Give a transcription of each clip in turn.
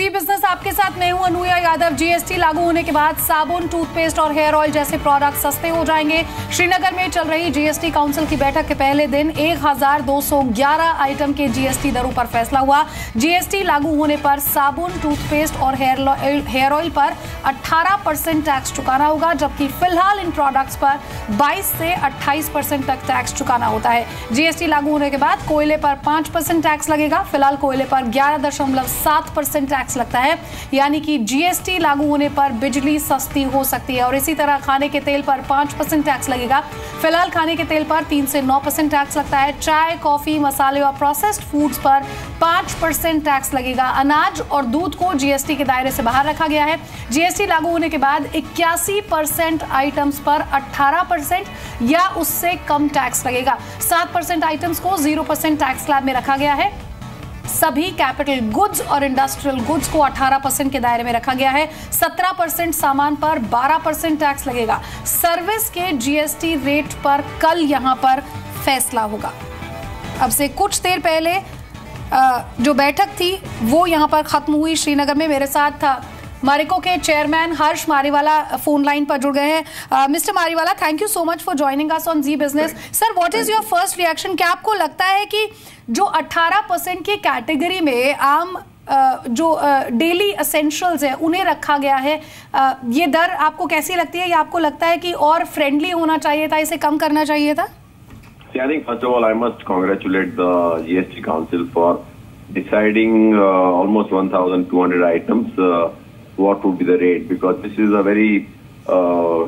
जी business आपके साथ मैं हूं अनुया यादव। जीएसटी लागू होने के बाद साबुन, टूथपेस्ट और हेयर ऑयल जैसे प्रोडक्ट सस्ते हो जाएंगे। श्रीनगर में चल रही जीएसटी काउंसिल की बैठक के पहले दिन 1211 आइटम के जीएसटी दरों पर फैसला हुआ। जीएसटी लागू होने पर साबुन, टूथपेस्ट और हेयर ऑयल पर 18% टैक्स चुकाना होगा, जबकि फिलहाल इन प्रोडक्ट्स पर 22 से 28% तक टैक्स चुकाना होता है। जीएसटी लागू होने के बाद कोयले पर 5% टैक्स लगेगा। फिलहाल कोयले पर 11.7% टैक्स लगता है, यानी कि जीएसटी लागू होने पर बिजली सस्ती हो सकती है। और इसी तरह खाने के तेल पर 5% टैक्स लगेगा। फिलहाल खाने के तेल पर 3 से 9% टैक्स लगता है। चाय, कॉफी, मसाले और प्रोसेस्ड फूड्स पर 5% टैक्स लगेगा। अनाज और दूध को जीएसटी के दायरे से बाहर रखा गया है। जीएसटी लागू होने के बाद 81% आइटम्स पर 18% या उससे कम टैक्स लगेगा। 7% आइटम्स को 0% टैक्स स्लैब में रखा गया है। सभी कैपिटल गुड्स और इंडस्ट्रियल गुड्स को 18% के दायरे में रखा गया है। 17% सामान पर 12% टैक्स लगेगा। सर्विस के जीएसटी रेट पर कल यहां पर फैसला होगा। अब से कुछ देर पहले जो बैठक थी वो यहां पर खत्म हुई श्रीनगर में। मेरे साथ मारिको के chairman Harsh Mariwala phone line पर जुड़ गए हैं। Mister Mariwala, thank you so much for joining us on Zee business. Sir, what is your first reaction? क्या आपको लगता है कि जो 18% की कैटेगरी में आम जो डेली एसेंशियल्स है उन्हें रखा गया है, ये दर आपको कैसी लगती है? या आपको लगता है कि और फ्रेंडली होना चाहिए था, इसे कम करना चाहिए था? I think first of all I must congratulate the GST Council for deciding almost 1,200 items what would be the rate, because this is a very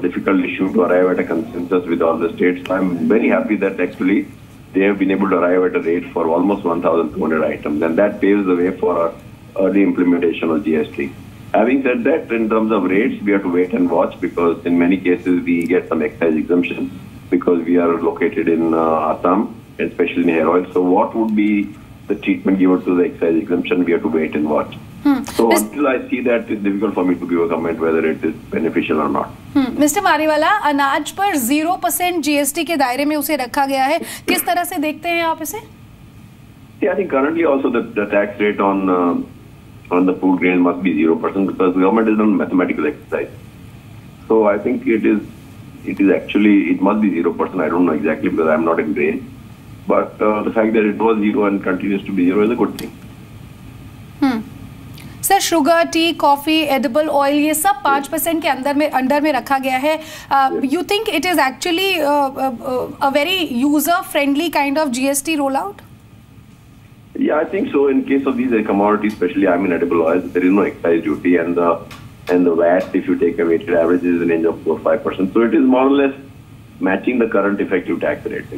difficult issue to arrive at a consensus with all the states. So I'm very happy that actually they have been able to arrive at a rate for almost 1,200 items, and that paves the way for early implementation of GST. Having said that, in terms of rates, we have to wait and watch, because in many cases we get some excise exemption because we are located in Assam, especially in hair oil. So what would be the treatment given to the excise exemption? We have to wait and watch. So until I see that, it's difficult for me to give a comment whether it is beneficial or not. Mister Mariwala, अनाज पर 0% GST के दायरे में उसे रखा गया है, किस तरह से देखते हैं आप इसे? Yeah, I think currently also the tax rate on the food grain must be 0% because the government is on mathematical exercise. So I think it must be 0%. I don't know exactly because I'm not in grain, but the fact that it was 0 and continues to be 0 is a good thing. Sir, sugar, T, coffee, edible oil, ये सब 5% के under में रखा गया है। You think it is actually a very user friendly kind of GST roll out? Yeah, I think so. In case of these commodities, especially edible oils, there is no excise duty, and the VAT, if you take a weighted average, is in the range of 4-5%. So it is more or less matching the current effective tax rate,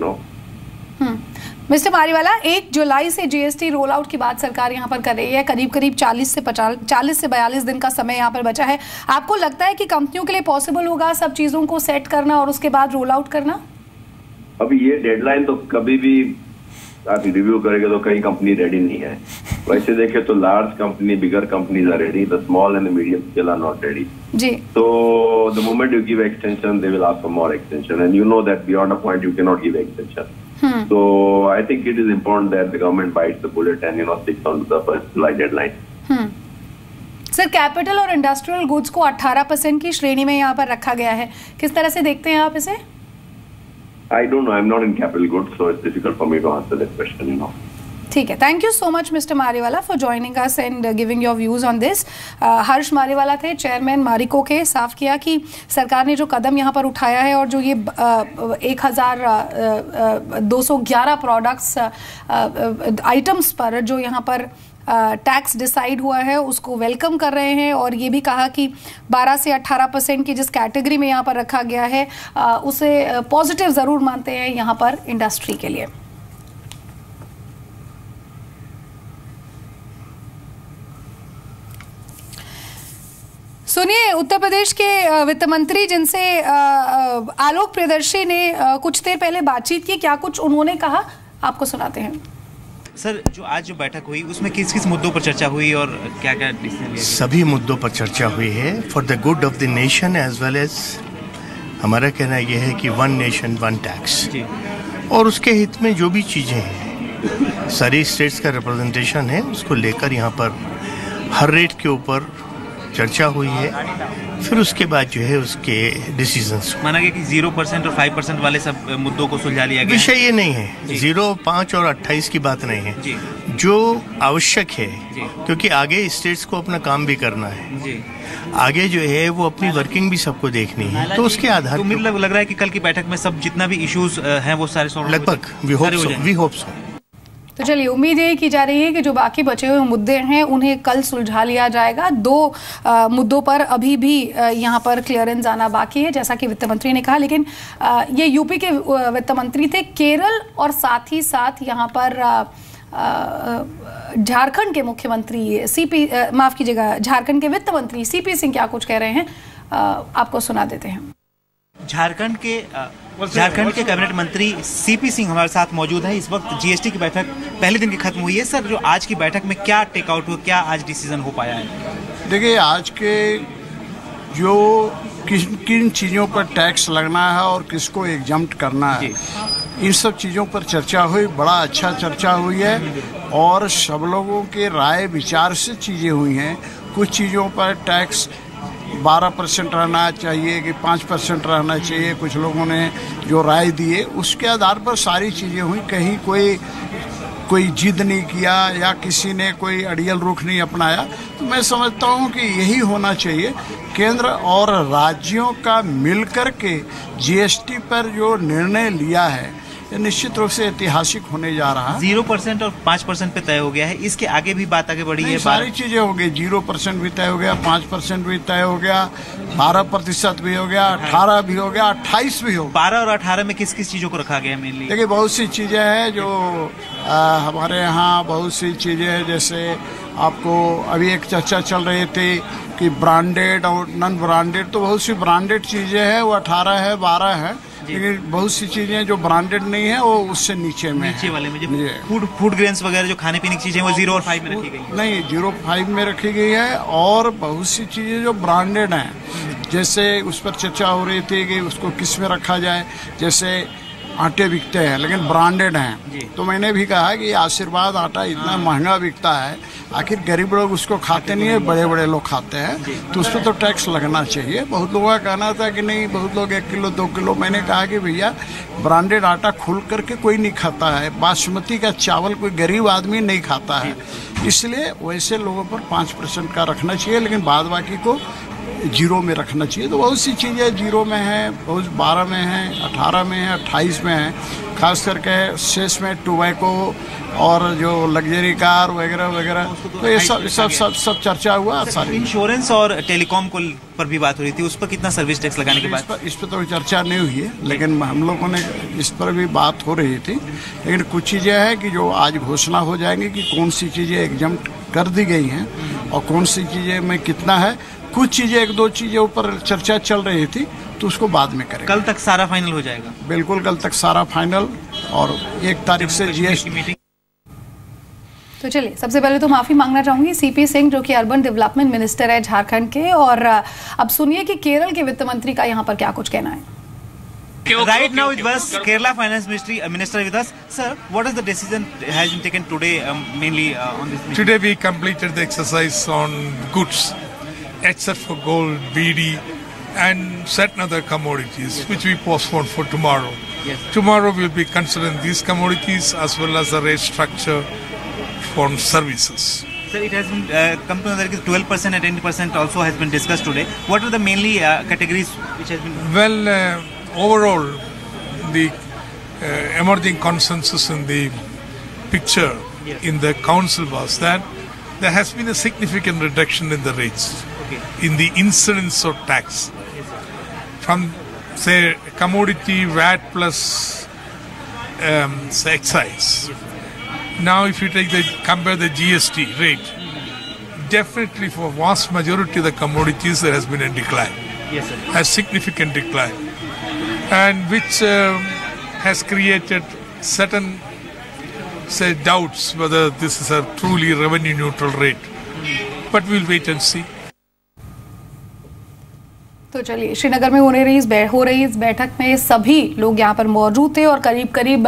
mister Mariwala, 1 जुलाई से GST roll out की बात सरकार यहाँ पर कर रही है। करीब 40 से 42 दिन का समय यहाँ पर बचा है। आपको लगता है कि कंपनियों के लिए पॉसिबल होगा सब चीजों को सेट करना और उसके बाद रोल आउट करना? अभी ये डेडलाइन तो कभी भी आप रिव्यू करेंगे तो कई कंपनी रेडी नहीं है। वैसे देखे तो large company, bigger companies are ready, the small and medium scale are not ready. जी। So the moment you give extension, they will ask for more extension, and you know that beyond a point you cannot give extension. So I think it is important that the government bites the bullet and sticks on to the 1st July deadline. Sir, capital और industrial goods को 18% की श्रेणी में यहाँ पर रखा गया है, किस तरह से देखते हैं आप इसे? I don't know. I'm not in capital goods, so it's difficult for me to answer that question. ठीक है, thank you so much mister Mariwala for joining us and giving your views on this. Harsh Mariwala थे chairman Marico के। साफ किया कि सरकार ने जो कदम यहाँ पर उठाया है और जो ये 1211 प्रोडक्ट्स आइटम्स पर जो यहाँ पर टैक्स डिसाइड हुआ है उसको वेलकम कर रहे हैं, और ये भी कहा कि 12 से 18% की जिस कैटेगरी में यहाँ पर रखा गया है उसे पॉजिटिव ज़रूर मानते हैं यहाँ पर इंडस्ट्री के लिए। सुनिए, उत्तर प्रदेश के वित्त मंत्री जिनसे आलोक प्रियदर्शी ने कुछ देर पहले बातचीत की, क्या कुछ उन्होंने कहा आपको सुनाते हैं। सर, जो आज जो बैठक हुई उसमें किस किस मुद्दों पर चर्चा हुई और क्या क्या डिसीजन लिए? सभी मुद्दों पर चर्चा हुई है for the good of the nation as well as हमारा कहना यह है कि 1 नेशन 1 टैक्स, और उसके हित में जो भी चीज़ें हैं सारी स्टेट्स का रिप्रेजेंटेशन है उसको लेकर यहाँ पर हर रेट के ऊपर चर्चा हुई है, फिर उसके बाद जो है उसके डिसीजंस माना गया कि 0% और 5% वाले सब मुद्दों को सुलझा लिया गया। विषय ये नहीं है 0, 5 और 28 की बात नहीं है जी। जो आवश्यक है, क्योंकि आगे स्टेट्स को अपना काम भी करना है जी। आगे जो है वो अपनी वर्किंग भी सबको देखनी है, तो उसके आधार तो लग रहा है कि कल की बैठक में सब जितना भी इश्यूज हैं वो सारे सॉल्व लगभग वी होप सो। तो चलिए, उम्मीद ये की जा रही है कि जो बाकी बचे हुए मुद्दे हैं उन्हें कल सुलझा लिया जाएगा। 2 मुद्दों पर अभी भी यहाँ पर क्लियरेंस आना बाकी है, जैसा कि वित्त मंत्री ने कहा। लेकिन ये यूपी के वित्त मंत्री थे, केरल और साथ ही साथ यहाँ पर झारखंड के मुख्यमंत्री माफ कीजिएगा, झारखंड के वित्त मंत्री सीपी सिंह क्या कुछ कह रहे हैं, आपको सुना देते हैं। झारखंड के कैबिनेट मंत्री सीपी सिंह हमारे साथ मौजूद है। इस वक्त जीएसटी की बैठक पहले दिन की खत्म हुई है। सर, जो आज की बैठक में क्या टेकआउट हुआ, क्या आज डिसीजन हो पाया है? देखिए, आज के जो किन चीज़ों पर टैक्स लगना है और किसको एग्जम्प्ट करना है, इन सब चीज़ों पर चर्चा हुई। बड़ा अच्छा चर्चा हुई है और सब लोगों के राय विचार से चीज़ें हुई हैं। कुछ चीज़ों पर टैक्स 12% रहना चाहिए कि 5% रहना चाहिए, कुछ लोगों ने जो राय दिए उसके आधार पर सारी चीज़ें हुई। कहीं कोई जिद नहीं किया या किसी ने कोई अड़ियल रुख नहीं अपनाया। तो मैं समझता हूँ कि यही होना चाहिए। केंद्र और राज्यों का मिलकर के जीएसटी पर जो निर्णय लिया है ये निश्चित रूप से ऐतिहासिक होने जा रहा है। 0% और 5% पे तय हो गया है, इसके आगे भी बात आगे बढ़ी है। सारी चीजें हो गई, 0% भी तय हो गया, 5% भी तय हो गया, 12% भी हो गया, 18 भी हो गया, 28 भी हो गया। 12 और 18 में किस किस चीजों को रखा गया है मेनली? देखिए, बहुत सी चीजें हैं जो हमारे यहाँ बहुत सी चीजें हैं। जैसे आपको अभी एक चर्चा चल रही थी कि ब्रांडेड और नॉन ब्रांडेड, तो बहुत सी ब्रांडेड चीजें हैं वो 18 है, 12 है, लेकिन बहुत सी चीजें जो ब्रांडेड नहीं है वो उससे नीचे में वाले में फूड ग्रेन्स वगैरह जो खाने पीने की चीजें वो 0 और 5 में रखी गई है। नहीं, 0-5 में रखी गई है। और बहुत सी चीजें जो ब्रांडेड हैं, जैसे उस पर चर्चा हो रही थी कि उसको किस में रखा जाए। जैसे आटे बिकते हैं लेकिन ब्रांडेड हैं, तो मैंने भी कहा कि आशीर्वाद आटा इतना महंगा बिकता है, आखिर गरीब लोग उसको खाते नहीं है, बड़े बड़े लोग खाते हैं, तो उस पर तो टैक्स लगना चाहिए। बहुत लोगों का कहना था कि नहीं, बहुत लोग 1 किलो 2 किलो। मैंने कहा कि भैया, ब्रांडेड आटा खुल करके कोई नहीं खाता है, बासमती का चावल कोई गरीब आदमी नहीं खाता है, इसलिए वैसे लोगों पर 5% का रखना चाहिए, लेकिन बाद बाकी को 0 में रखना चाहिए। तो बहुत सी चीज़ें 0 में हैं, बहुत 12 में हैं, 18 में हैं, 28 में हैं। खास करके शेष में टोबैको और जो लग्जरी कार वगैरह वगैरह, तो ये सब चर्चा हुआ। सारी इंश्योरेंस और टेलीकॉम को पर भी बात हो रही थी, उस पर कितना सर्विस टैक्स लगाने की बात? इस पर तो चर्चा नहीं हुई है, लेकिन हम लोगों ने इस पर भी बात हो रही थी। लेकिन कुछ चीज़ें हैं कि जो आज घोषणा हो जाएंगी कि कौन सी चीज़ें एग्जम्प्ट कर दी गई हैं और कौन सी चीज़ें में कितना है। कुछ चीज़ें 1-2 चीज़ों ऊपर चर्चा चल रही थी, तो उसको बाद में करेंगे। कल तक सारा फाइनल हो जाएगा? बिल्कुल, कल तक सारा फाइनल और 1 तारीख से जीएसटी मीटिंग। तो चलिए, सबसे पहले तो माफी मांगना चाहूंगी सीपी सिंह, जो कि अर्बन डेवलपमेंट मिनिस्टर है झारखंड के, और अब सुनिए कि केरल के वित्त मंत्री का यहाँ पर क्या कुछ कहना है। Right now it was Kerala Finance Minister with us. Sir, what is the decision has been taken today, mainly on this meeting? Today we completed the exercise on goods, except for gold, BD, and certain other commodities, which we postponed for tomorrow. Yes. Tomorrow we'll be considering these commodities as well as the rate structure for services. Sir, it has been come to another 12% and 10% also has been discussed today. What are the mainly categories which has been? Well, overall, the emerging consensus in the picture in the council was that there has been a significant reduction in the rates, in the incidence of tax. From, say, commodity VAT plus say excise. Now, if you compare the GST rate, definitely for vast majority of the commodities there has been a decline, Yes, sir. a significant decline, and which has created certain, say, doubts whether this is a truly revenue neutral rate. But we'll wait and see. तो चलिए, श्रीनगर में हो रही इस बैठक में सभी लोग यहाँ पर मौजूद थे और करीब करीब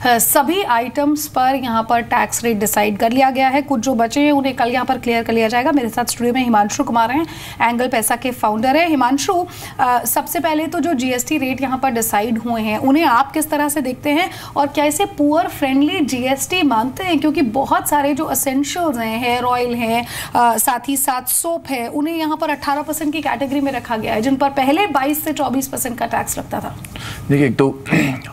सभी आइटम्स पर यहाँ पर टैक्स रेट डिसाइड कर लिया गया है। कुछ जो बचे हैं उन्हें कल यहाँ पर क्लियर कर लिया जाएगा। मेरे साथ स्टूडियो में हिमांशु कुमार हैं, एंगल पैसा के फाउंडर है। हिमांशु, सबसे पहले तो जो जीएसटी रेट यहाँ पर डिसाइड हुए हैं उन्हें आप किस तरह से देखते हैं और क्या इसे पुअर फ्रेंडली जीएसटी मानते हैं? क्योंकि बहुत सारे जो असेंशियल्स हैं, हेयर ऑयल है, साथ ही साथ सोप है, उन्हें यहाँ पर 18% की कैटेगरी में रखा गया है, जिन पर पहले 22 से 24% का टैक्स लगता था। देखिए, तो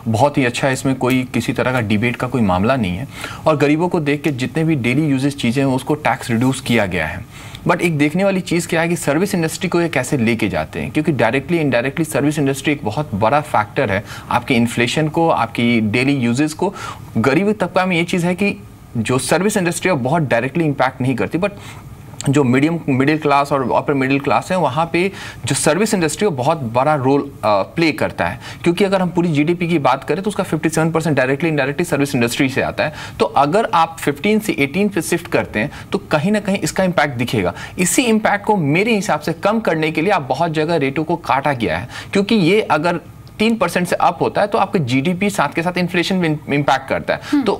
बहुत ही अच्छा है, इसमें कोई किसी तरह का डिबेट का कोई मामला नहीं है और गरीबों को देख के जितने भी डेली यूजेज चीज़ें हैं उसको टैक्स रिड्यूस किया गया है। बट एक देखने वाली चीज़ क्या है कि सर्विस इंडस्ट्री को ये कैसे लेके जाते हैं, क्योंकि डायरेक्टली इनडायरेक्टली सर्विस इंडस्ट्री एक बहुत बड़ा फैक्टर है आपके इन्फ्लेशन को, आपकी डेली यूजेस को। गरीब तबका में ये चीज़ है कि जो सर्विस इंडस्ट्री है बहुत डायरेक्टली इम्पैक्ट नहीं करती, बट जो मिडिल क्लास और अपर मिडिल क्लास है वहाँ पे जो सर्विस इंडस्ट्री है बहुत बड़ा रोल प्ले करता है। क्योंकि अगर हम पूरी जीडीपी की बात करें तो उसका 57% डायरेक्टली इनडायरेक्टली सर्विस इंडस्ट्री से आता है। तो अगर आप 15 से 18 पे शिफ्ट करते हैं तो कहीं ना कहीं इसका इम्पैक्ट दिखेगा। इसी इम्पैक्ट को मेरे हिसाब से कम करने के लिए आप बहुत जगह रेटों को काटा गया है, क्योंकि ये अगर 3% से अप होता है तो आपके जीडीपी साथ के साथ इन्फ्लेशन में इम्पैक्ट करता है। तो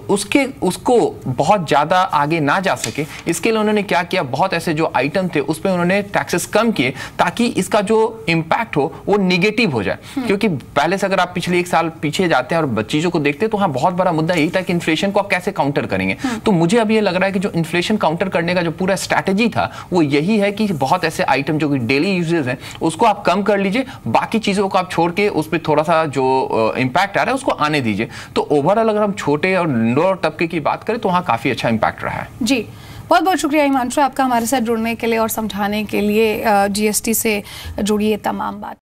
उसको बहुत ज्यादा आगे ना जा सके इसके लिए उन्होंने क्या किया, बहुत ऐसे जो आइटम थे उस पर उन्होंने टैक्सेस कम किए ताकि इसका जो इम्पैक्ट हो वो निगेटिव हो जाए। क्योंकि पहले से अगर आप पिछले 1 साल पीछे जाते हैं और चीजों को देखते हैं तो वहां बहुत बड़ा मुद्दा यही था कि इन्फ्लेशन को आप कैसे काउंटर करेंगे। तो मुझे अब ये लग रहा है कि जो इन्फ्लेशन काउंटर करने का जो पूरा स्ट्रैटेजी था वो यही है कि बहुत ऐसे आइटम जो कि डेली यूजेज हैं उसको आप कम कर लीजिए, बाकी चीजों को आप छोड़ के उस पर थोड़ा सा जो इम्पैक्ट आ रहा है उसको आने दीजिए। तो ओवरऑल अगर हम छोटे और लोअर तबके की बात करें तो वहां काफी अच्छा इम्पैक्ट रहा है। जी, बहुत बहुत शुक्रिया हिमांशु आपका हमारे साथ जुड़ने के लिए और समझाने के लिए जीएसटी से जुड़ी ये तमाम बात।